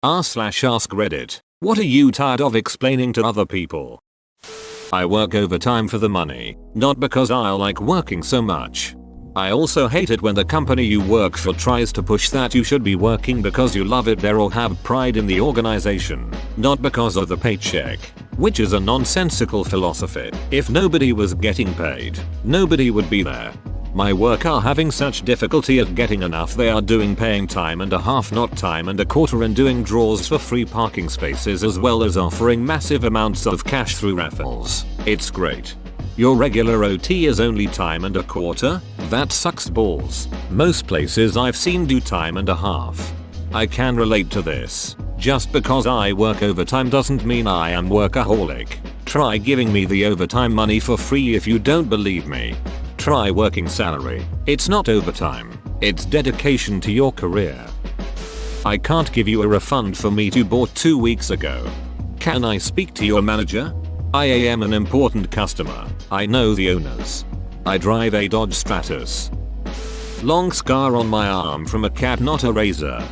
r/ask Reddit. What are you tired of explaining to other people? I work overtime for the money, not because I like working so much. I also hate it when the company you work for tries to push that you should be working because you love it there or have pride in the organization, not because of the paycheck. Which is a nonsensical philosophy. If nobody was getting paid, nobody would be there. My work are having such difficulty at getting enough they are doing paying time and a half not time and a quarter and doing draws for free parking spaces as well as offering massive amounts of cash through raffles. It's great. Your regular OT is only time and a quarter? That sucks balls. Most places I've seen do time and a half. I can relate to this. Just because I work overtime doesn't mean I am workaholic. Try giving me the overtime money for free if you don't believe me. Try working salary. It's not overtime. It's dedication to your career. I can't give you a refund for meat you bought 2 weeks ago. Can I speak to your manager? I am an important customer. I know the owners. I drive a Dodge Stratus. Long scar on my arm from a cat, not a razor.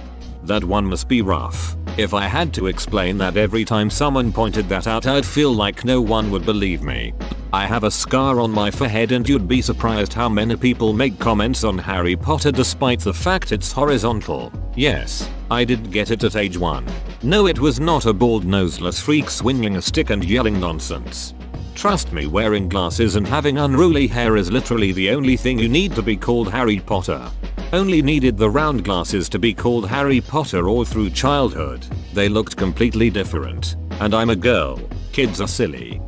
That one must be rough. If I had to explain that every time someone pointed that out I'd feel like no one would believe me. I have a scar on my forehead and you'd be surprised how many people make comments on Harry Potter despite the fact it's horizontal. Yes, I did get it at age 1. No, it was not a bald noseless freak swinging a stick and yelling nonsense. Trust me, wearing glasses and having unruly hair is literally the only thing you need to be called Harry Potter. Only needed the round glasses to be called Harry Potter all through childhood. They looked completely different. And I'm a girl. Kids are silly.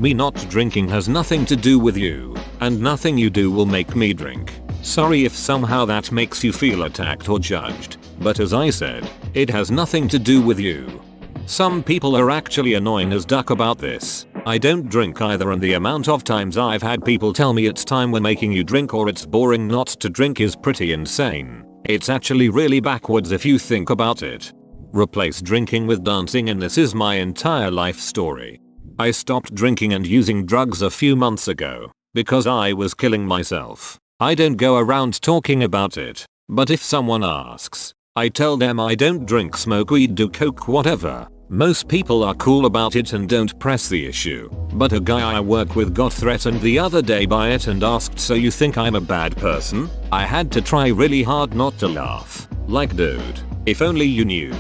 Me not drinking has nothing to do with you, and nothing you do will make me drink. Sorry if somehow that makes you feel attacked or judged, but as I said, it has nothing to do with you. Some people are actually annoying as duck about this. I don't drink either, and the amount of times I've had people tell me it's time we're making you drink or it's boring not to drink is pretty insane. It's actually really backwards if you think about it. Replace drinking with dancing and this is my entire life story. I stopped drinking and using drugs a few months ago because I was killing myself. I don't go around talking about it, but if someone asks, I tell them I don't drink, smoke weed, do coke, whatever. Most people are cool about it and don't press the issue, but a guy I work with got threatened the other day by it and asked, so you think I'm a bad person? I had to try really hard not to laugh. Like, dude, if only you knew.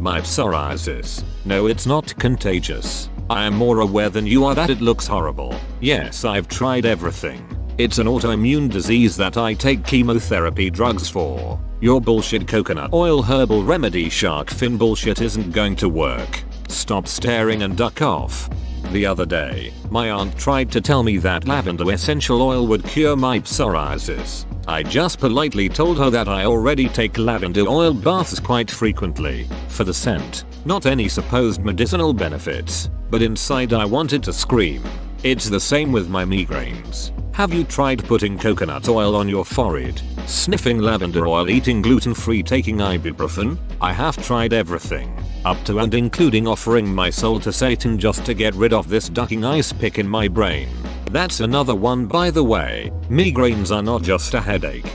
My psoriasis. No, it's not contagious. I am more aware than you are that it looks horrible. Yes, I've tried everything. It's an autoimmune disease that I take chemotherapy drugs for. Your bullshit coconut oil herbal remedy shark fin bullshit isn't going to work. Stop staring and duck off. The other day, my aunt tried to tell me that lavender essential oil would cure my psoriasis. I just politely told her that I already take lavender oil baths quite frequently, for the scent, not any supposed medicinal benefits, but inside I wanted to scream. It's the same with my migraines. Have you tried putting coconut oil on your forehead, sniffing lavender oil, eating gluten-free, taking ibuprofen? I have tried everything, up to and including offering my soul to Satan just to get rid of this ducking ice pick in my brain. That's another one, by the way. Migraines are not just a headache.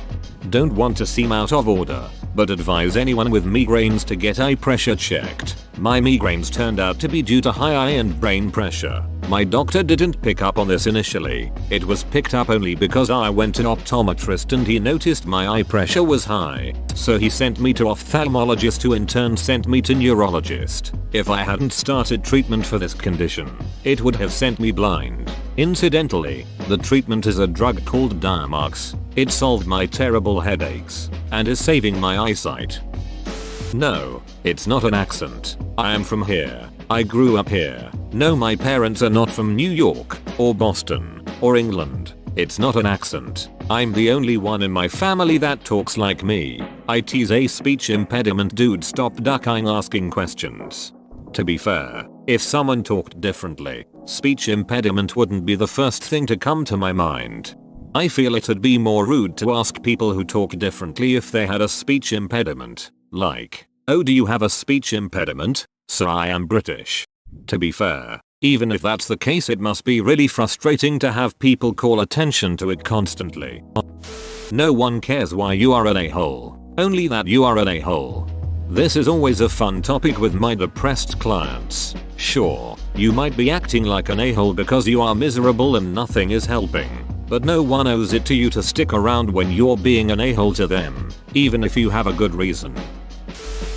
Don't want to seem out of order, but advise anyone with migraines to get eye pressure checked. My migraines turned out to be due to high eye and brain pressure. My doctor didn't pick up on this initially. It was picked up only because I went to an optometrist and he noticed my eye pressure was high. So he sent me to ophthalmologist, who in turn sent me to neurologist. If I hadn't started treatment for this condition, it would have sent me blind. Incidentally, the treatment is a drug called Diamox. It solved my terrible headaches and is saving my eyesight. No, it's not an accent. I am from here. I grew up here. No, my parents are not from New York, or Boston, or England. It's not an accent. I'm the only one in my family that talks like me. It's a speech impediment, dude. Stop ducking asking questions. To be fair, if someone talked differently, speech impediment wouldn't be the first thing to come to my mind. I feel it'd be more rude to ask people who talk differently if they had a speech impediment. Like, oh, do you have a speech impediment? So I am British. To be fair, even if that's the case, it must be really frustrating to have people call attention to it constantly. No one cares why you are an a-hole, only that you are an a-hole. This is always a fun topic with my depressed clients. Sure, you might be acting like an a-hole because you are miserable and nothing is helping. But no one owes it to you to stick around when you're being an a-hole to them, even if you have a good reason.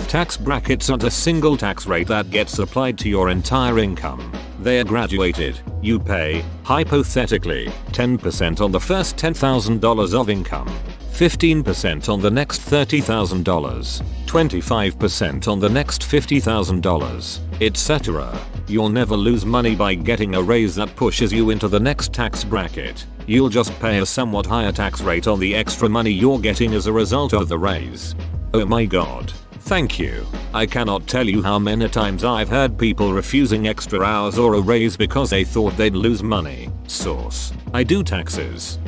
Tax brackets aren't a single tax rate that gets applied to your entire income. They are graduated. You pay, hypothetically, 10% on the first $10,000 of income, 15% on the next $30,000, 25% on the next $50,000, etc. You'll never lose money by getting a raise that pushes you into the next tax bracket. You'll just pay a somewhat higher tax rate on the extra money you're getting as a result of the raise. Oh my god. Thank you. I cannot tell you how many times I've heard people refusing extra hours or a raise because they thought they'd lose money. Source: I do taxes.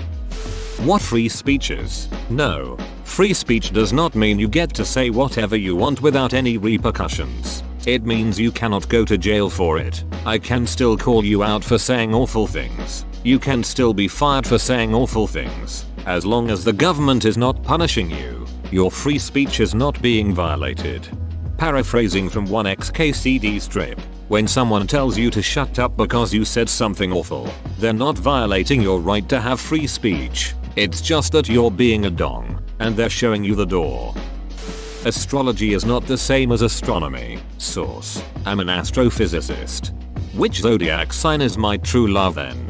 What free speech is? No. Free speech does not mean you get to say whatever you want without any repercussions. It means you cannot go to jail for it. I can still call you out for saying awful things. You can still be fired for saying awful things. As long as the government is not punishing you, your free speech is not being violated. Paraphrasing from one XKCD strip, when someone tells you to shut up because you said something awful, they're not violating your right to have free speech. It's just that you're being a dong, and they're showing you the door. Astrology is not the same as astronomy. Source: I'm an astrophysicist. Which zodiac sign is my true love then?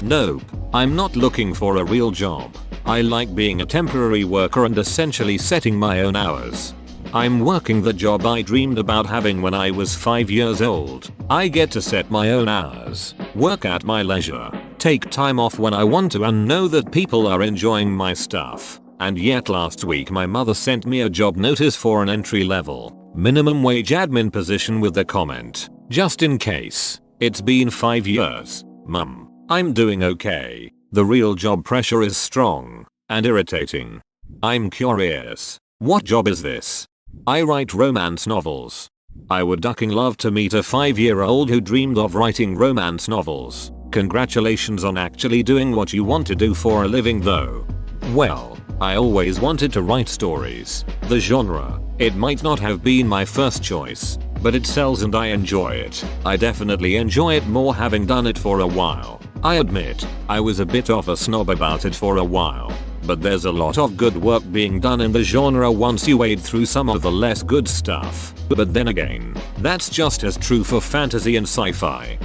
Nope. I'm not looking for a real job. I like being a temporary worker and essentially setting my own hours. I'm working the job I dreamed about having when I was 5 years old. I get to set my own hours, work at my leisure, take time off when I want to, and know that people are enjoying my stuff. And yet last week my mother sent me a job notice for an entry-level, minimum wage admin position with the comment, "Just in case. It's been 5 years, Mum. I'm doing okay." The real job pressure is strong and irritating. I'm curious. What job is this? I write romance novels. I would ducking love to meet a 5-year-old who dreamed of writing romance novels. Congratulations on actually doing what you want to do for a living though. Well, I always wanted to write stories. The genre, it might not have been my first choice, but it sells and I enjoy it. I definitely enjoy it more having done it for a while. I admit, I was a bit of a snob about it for a while. But there's a lot of good work being done in the genre once you wade through some of the less good stuff. But then again, that's just as true for fantasy and sci-fi.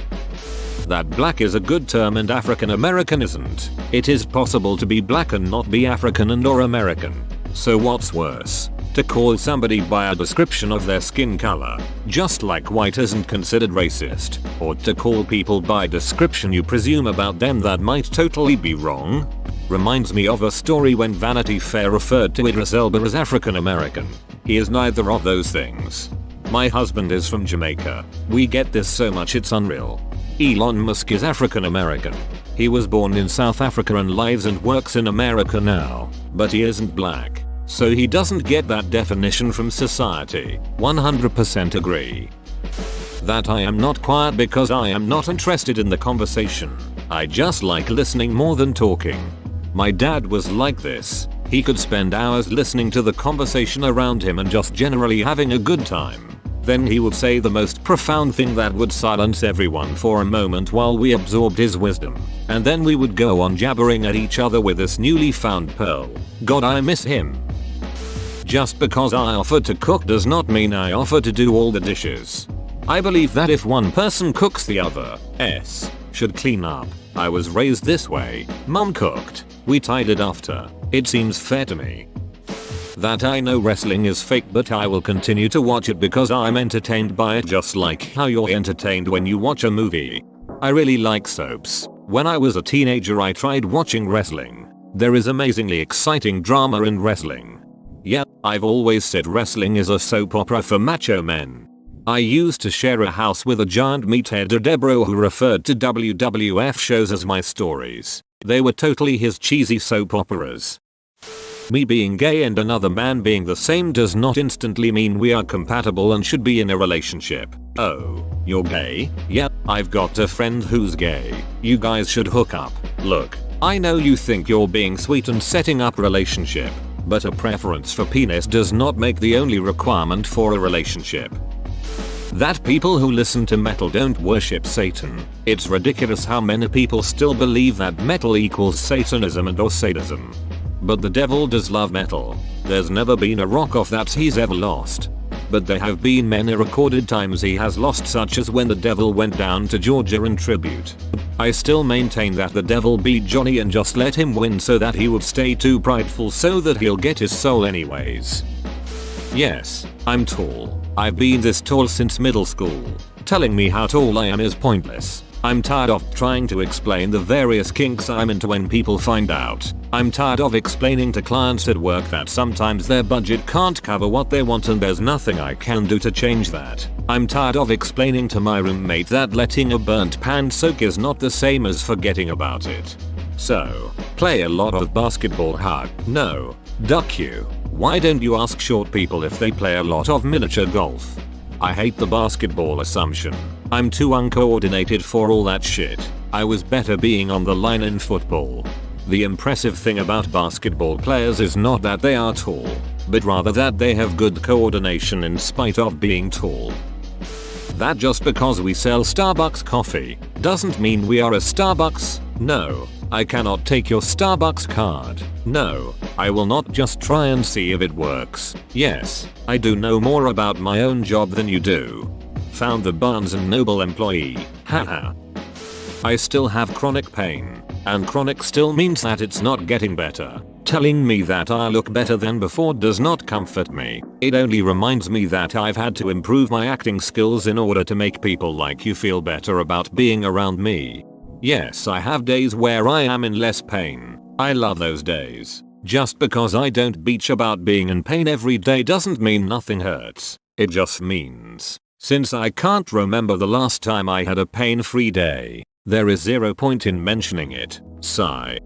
That black is a good term and African American isn't. It is possible to be black and not be African and or American. So what's worse? To call somebody by a description of their skin color, just like white isn't considered racist, or to call people by description you presume about them that might totally be wrong? Reminds me of a story when Vanity Fair referred to Idris Elba as African American. He is neither of those things. My husband is from Jamaica. We get this so much it's unreal. Elon Musk is African American. He was born in South Africa and lives and works in America now, but he isn't black. So he doesn't get that definition from society. 100% agree. That I am not quiet because I am not interested in the conversation. I just like listening more than talking. My dad was like this. He could spend hours listening to the conversation around him and just generally having a good time. Then he would say the most profound thing that would silence everyone for a moment while we absorbed his wisdom. And then we would go on jabbering at each other with this newly found pearl. God, I miss him. Just because I offer to cook does not mean I offer to do all the dishes. I believe that if one person cooks, the other should clean up. I was raised this way. Mom cooked. We tidied after. It seems fair to me. That I know wrestling is fake, but I will continue to watch it because I'm entertained by it, just like how you're entertained when you watch a movie. I really like soaps. When I was a teenager I tried watching wrestling. There is amazingly exciting drama in wrestling. Yeah, I've always said wrestling is a soap opera for macho men. I used to share a house with a giant meathead Debro who referred to WWF shows as my stories. They were totally his cheesy soap operas. Me being gay and another man being the same does not instantly mean we are compatible and should be in a relationship. Oh, you're gay? Yeah, I've got a friend who's gay. You guys should hook up. Look, I know you think you're being sweet and setting up relationship, But a preference for penis does not make the only requirement for a relationship. That people who listen to metal don't worship Satan. It's ridiculous how many people still believe that metal equals Satanism and or sadism. But the devil does love metal. There's never been a rock off that he's ever lost. But there have been many recorded times he has lost, such as when the devil went down to Georgia in tribute. I still maintain that the devil beat Johnny and just let him win so that he would stay too prideful so that he'll get his soul anyways. Yes, I'm tall. I've been this tall since middle school. Telling me how tall I am is pointless. I'm tired of trying to explain the various kinks I'm into when people find out. I'm tired of explaining to clients at work that sometimes their budget can't cover what they want and there's nothing I can do to change that. I'm tired of explaining to my roommate that letting a burnt pan soak is not the same as forgetting about it. So, play a lot of basketball. No. Duck you. Why don't you ask short people if they play a lot of miniature golf? I hate the basketball assumption. I'm too uncoordinated for all that shit. I was better being on the line in football. The impressive thing about basketball players is not that they are tall, but rather that they have good coordination in spite of being tall. That just because we sell Starbucks coffee doesn't mean we are a Starbucks. No, I cannot take your Starbucks card. No, I will not just try and see if it works. Yes, I do know more about my own job than you do. Found the Barnes & Noble employee. Haha. I still have chronic pain, and chronic still means that it's not getting better. Telling me that I look better than before does not comfort me. It only reminds me that I've had to improve my acting skills in order to make people like you feel better about being around me. Yes, I have days where I am in less pain. I love those days. Just because I don't bitch about being in pain every day doesn't mean nothing hurts. It just means, since I can't remember the last time I had a pain-free day, there is zero point in mentioning it. Sigh.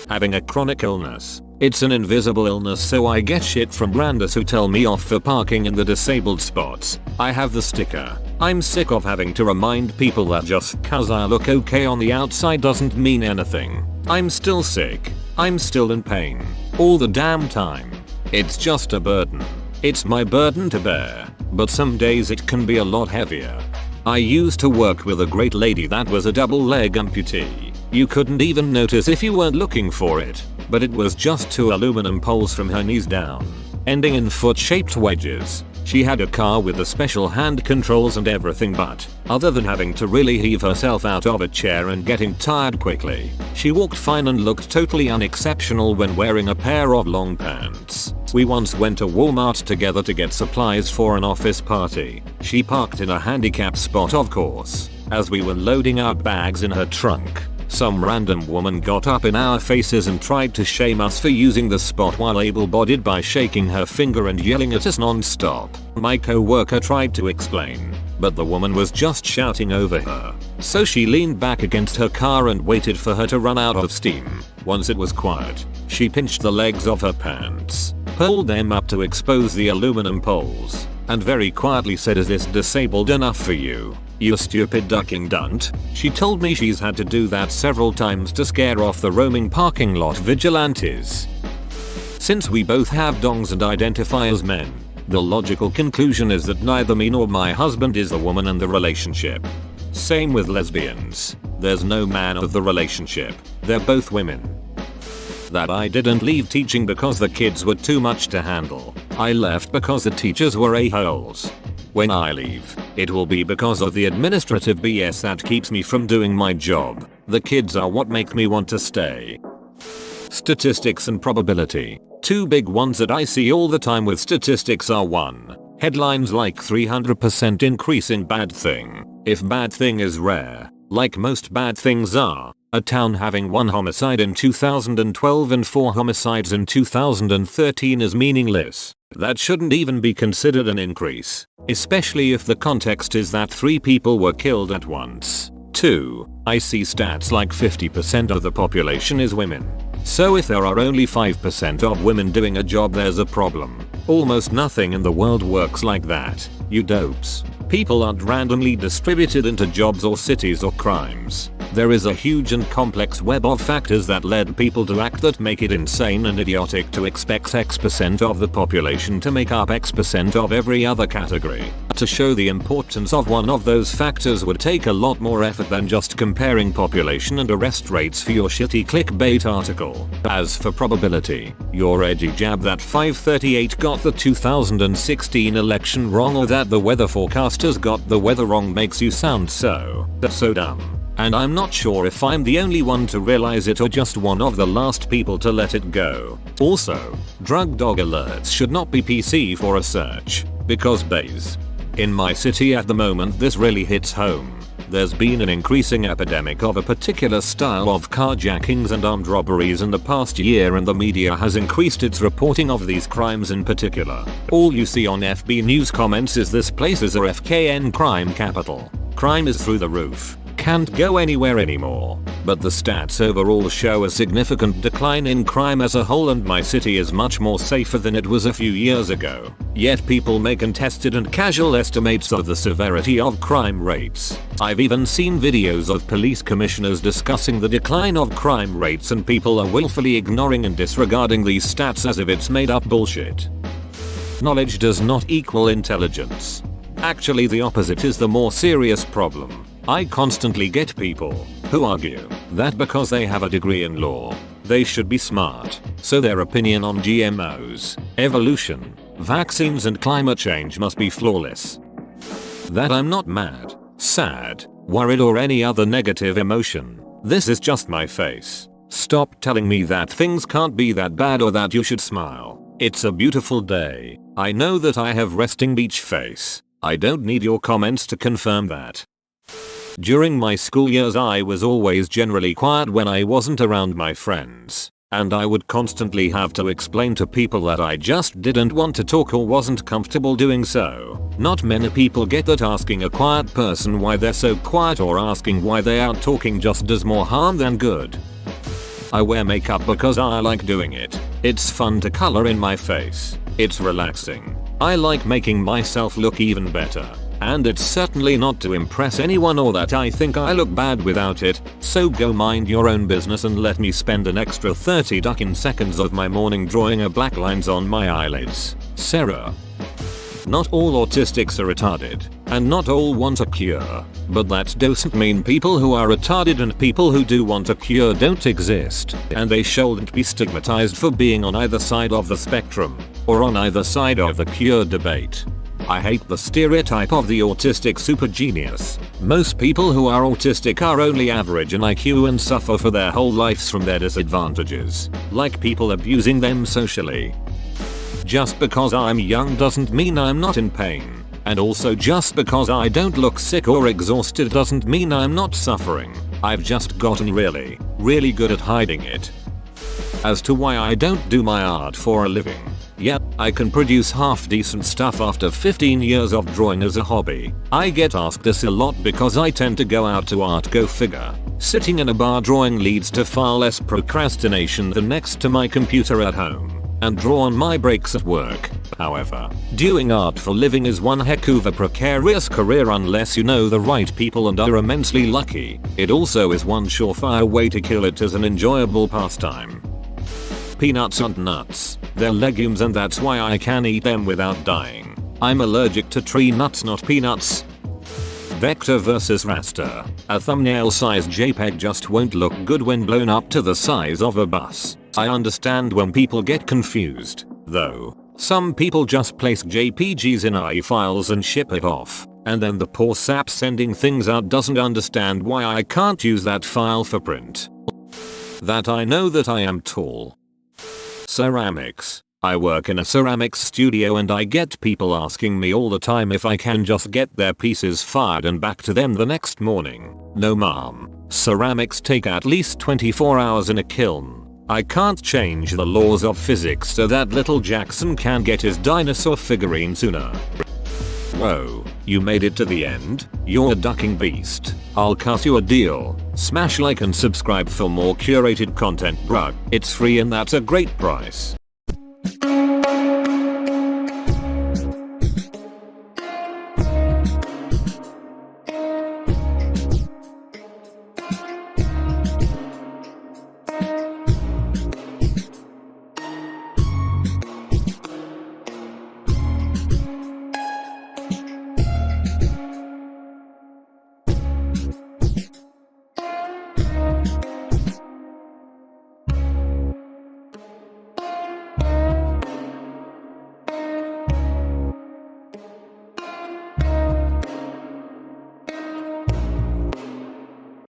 Having a chronic illness. It's an invisible illness, so I get shit from randos who tell me off for parking in the disabled spots. I have the sticker. I'm sick of having to remind people that just cause I look okay on the outside doesn't mean anything. I'm still sick. I'm still in pain. All the damn time. It's just a burden. It's my burden to bear. But some days it can be a lot heavier. I used to work with a great lady that was a double leg amputee. You couldn't even notice if you weren't looking for it. But it was just 2 aluminum poles from her knees down, ending in foot-shaped wedges. She had a car with the special hand controls and everything, but other than having to really heave herself out of a chair and getting tired quickly, she walked fine and looked totally unexceptional when wearing a pair of long pants. We once went to Walmart together to get supplies for an office party. She parked in a handicapped spot, of course. As we were loading our bags in her trunk, some random woman got up in our faces and tried to shame us for using the spot while able-bodied by shaking her finger and yelling at us non-stop. My co-worker tried to explain, but the woman was just shouting over her. So she leaned back against her car and waited for her to run out of steam. Once it was quiet, she pinched the legs of her pants, pulled them up to expose the aluminum poles, and very quietly said, "Is this disabled enough for you? You stupid ducking dunt." She told me she's had to do that several times to scare off the roaming parking lot vigilantes. Since we both have dongs and identify as men, the logical conclusion is that neither me nor my husband is the woman in the relationship. Same with lesbians. There's no man of the relationship. They're both women. That I didn't leave teaching because the kids were too much to handle. I left because the teachers were a-holes. When I leave, it will be because of the administrative BS that keeps me from doing my job. The kids are what make me want to stay. Statistics and probability. Two big ones that I see all the time with statistics are 1. Headlines like 300% increase in bad thing. If bad thing is rare, like most bad things are, a town having 1 homicide in 2012 and 4 homicides in 2013 is meaningless. That shouldn't even be considered an increase, especially if the context is that 3 people were killed at once. 2. I see stats like 50% of the population is women. So if there are only 5% of women doing a job, there's a problem. Almost nothing in the world works like that, you dopes. People aren't randomly distributed into jobs or cities or crimes. There is a huge and complex web of factors that led people to act that make it insane and idiotic to expect X% of the population to make up X% of every other category. To show the importance of one of those factors would take a lot more effort than just comparing population and arrest rates for your shitty clickbait article. As for probability, your edgy jab that 538 got the 2016 election wrong or that the weather forecasters got the weather wrong makes you sound so dumb. And I'm not sure if I'm the only one to realize it or just one of the last people to let it go. Also, drug dog alerts should not be PC for a search, because bays. In my city at the moment this really hits home. There's been an increasing epidemic of a particular style of carjackings and armed robberies in the past year, and the media has increased its reporting of these crimes in particular. All you see on FB News comments is this place is a FKN crime capital. Crime is through the roof. Can't go anywhere anymore. But the stats overall show a significant decline in crime as a whole, and my city is much more safer than it was a few years ago. Yet people make contested and casual estimates of the severity of crime rates. I've even seen videos of police commissioners discussing the decline of crime rates, and people are willfully ignoring and disregarding these stats as if it's made up bullshit. Knowledge does not equal intelligence. Actually, the opposite is the more serious problem. I constantly get people who argue that because they have a degree in law, they should be smart, so their opinion on GMOs, evolution, vaccines and climate change must be flawless. That I'm not mad, sad, worried or any other negative emotion. This is just my face. Stop telling me that things can't be that bad or that you should smile. It's a beautiful day. I know that I have resting beach face. I don't need your comments to confirm that. During my school years I was always generally quiet when I wasn't around my friends, and I would constantly have to explain to people that I just didn't want to talk or wasn't comfortable doing so. Not many people get that asking a quiet person why they're so quiet or asking why they aren't talking just does more harm than good. I wear makeup because I like doing it. It's fun to color in my face. It's relaxing. I like making myself look even better. And it's certainly not to impress anyone or that I think I look bad without it, so go mind your own business and let me spend an extra 30 fucking seconds of my morning drawing a black lines on my eyelids. Sarah. Not all autistics are retarded, and not all want a cure, but that doesn't mean people who are retarded and people who do want a cure don't exist, and they shouldn't be stigmatized for being on either side of the spectrum, or on either side of the cure debate. I hate the stereotype of the autistic super genius. Most people who are autistic are only average in IQ and suffer for their whole lives from their disadvantages, like people abusing them socially. Just because I'm young doesn't mean I'm not in pain, and also just because I don't look sick or exhausted doesn't mean I'm not suffering. I've just gotten really good at hiding it. As to why I don't do my art for a living. Yep, I can produce half decent stuff after 15 years of drawing as a hobby. I get asked this a lot because I tend to go out to art, go figure. Sitting in a bar drawing leads to far less procrastination than next to my computer at home, and draw on my breaks at work. However, doing art for living is one heck of a precarious career unless you know the right people and are immensely lucky. It also is one surefire way to kill it as an enjoyable pastime. Peanuts aren't nuts, they're legumes, and that's why I can eat them without dying. I'm allergic to tree nuts, not peanuts. Vector versus raster. A thumbnail sized JPEG just won't look good when blown up to the size of a bus. I understand when people get confused, though. Some people just place JPGs in IE files and ship it off, and then the poor sap sending things out doesn't understand why I can't use that file for print. That I know that I am tall. Ceramics. I work in a ceramics studio and I get people asking me all the time if I can just get their pieces fired and back to them the next morning. No ma'am. Ceramics take at least 24 hours in a kiln. I can't change the laws of physics so that little Jackson can get his dinosaur figurine sooner. Whoa, you made it to the end? You're a ducking beast. I'll cut you a deal. Smash like and subscribe for more curated content, bruh. It's free and that's a great price.